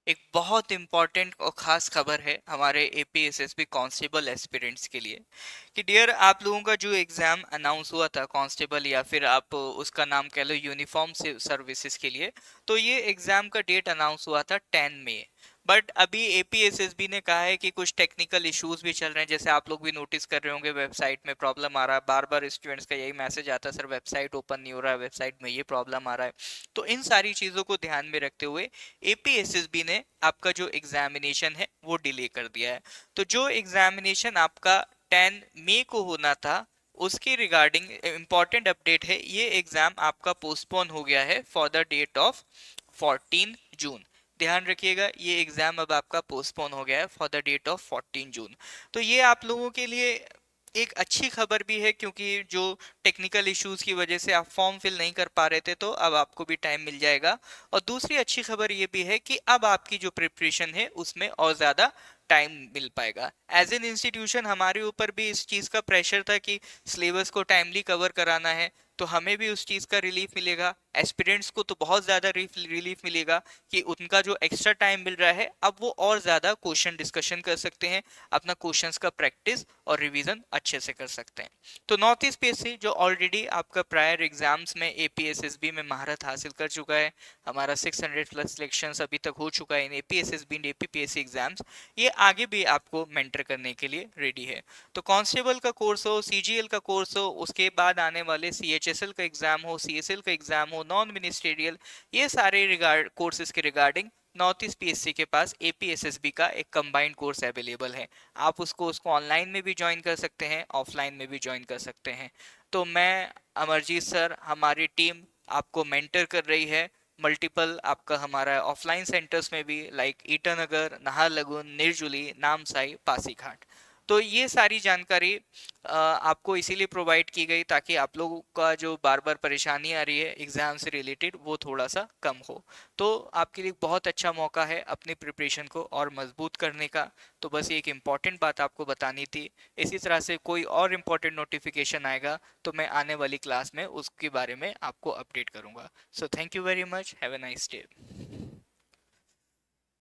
एक बहुत इंपॉर्टेंट और खास खबर है हमारे एपीएसएसबी कांस्टेबल एस्पिरेंट्स के लिए कि डियर आप लोगों का जो एग्जाम अनाउंस हुआ था कांस्टेबल या फिर आप उसका नाम कह लो यूनिफॉर्म से सर्विसेज के लिए। तो ये एग्जाम का डेट अनाउंस हुआ था 10 मई। बट अभी एपीएसएसबी ने कहा है कि कुछ टेक्निकल इश्यूज भी चल रहे हैं, जैसे आप लोग भी नोटिस कर रहे होंगे वेबसाइट में प्रॉब्लम आ रहा है, बार बार स्टूडेंट्स का यही मैसेज आता है, सर वेबसाइट ओपन नहीं हो रहा है, वेबसाइट में ये प्रॉब्लम आ रहा है। तो इन सारी चीजों को ध्यान में रखते हुए एपीएसएसबी ने आपका जो एग्जामिनेशन है वो डिले कर दिया है। तो जो एग्जामिनेशन आपका 10 मई को होना था उसके रिगार्डिंग इंपॉर्टेंट अपडेट है, ये एग्जाम आपका पोस्टपोन हो गया है फॉर द डेट ऑफ 14 जून। ध्यान रखिएगा, ये एग्जाम अब आपका पोस्टपोन हो गया है फॉर द डेट ऑफ 14 जून। तो ये आप लोगों के लिए एक अच्छी खबर भी है, क्योंकि जो टेक्निकल इश्यूज की वजह से आप फॉर्म फिल नहीं कर पा रहे थे तो अब आपको भी टाइम मिल जाएगा। और दूसरी अच्छी खबर ये भी है कि अब आपकी जो प्रिपरेशन है उसमें और ज़्यादा टाइम मिल पाएगा। एज एन इंस्टीट्यूशन हमारे ऊपर भी इस चीज़ का प्रेशर था कि सिलेबस को टाइमली कवर कराना है, तो हमें भी उस चीज़ का रिलीफ मिलेगा। एस्पिरेंट्स को तो बहुत ज़्यादा रिलीफ मिलेगा कि उनका जो एक्स्ट्रा टाइम मिल रहा है अब वो और ज़्यादा क्वेश्चन डिस्कशन कर सकते हैं, अपना क्वेश्चंस का प्रैक्टिस और रिवीजन अच्छे से कर सकते हैं। तो नॉर्थ ईस्ट पीएससी जो ऑलरेडी आपका प्रायर एग्जाम्स में एपीएसएसबी में महारत हासिल कर चुका है, हमारा 600 प्लस सिलेक्शंस अभी तक हो चुका है इन एपीएसएसबी एंड एपीपीएससी एग्जाम्स, ये आगे भी आपको मेंटर करने के लिए रेडी है। तो कांस्टेबल का कोर्स हो, सीजीएल का कोर्स हो, उसके बाद आने वाले सीएचएसएल का एग्जाम हो, सीएसएल का एग्जाम हो, नॉन मिनिस्ट्रियल, ये सारे रिगार्ड कोर्सेज के रिगार्डिंग नॉर्थ ईस्ट पीएससी के पास एपीएसएसबी का एक कंबाइंड कोर्स अवेलेबल है। आप उसको ऑनलाइन में भी ज्वाइन कर सकते हैं, ऑफलाइन में भी ज्वाइन कर सकते हैं। तो मैं, अमरजीत सर, हमारी टीम आपको मेंटर कर रही है मल्टीपल आपका हमारा ऑफलाइन सेंटर्स में भी, लाइक ईटानगर, नाहरलगुन, निर्जुली, नामसाई, पासीघाट। तो ये सारी जानकारी आपको इसीलिए प्रोवाइड की गई ताकि आप लोगों का जो बार बार परेशानी आ रही है एग्जाम से रिलेटेड वो थोड़ा सा कम हो। तो आपके लिए बहुत अच्छा मौका है अपनी प्रिपरेशन को और मजबूत करने का। तो बस एक इम्पॉर्टेंट बात आपको बतानी थी। इसी तरह से कोई और इम्पॉर्टेंट नोटिफिकेशन आएगा तो मैं आने वाली क्लास में उसके बारे में आपको अपडेट करूंगा। So thank you very much, have a nice day.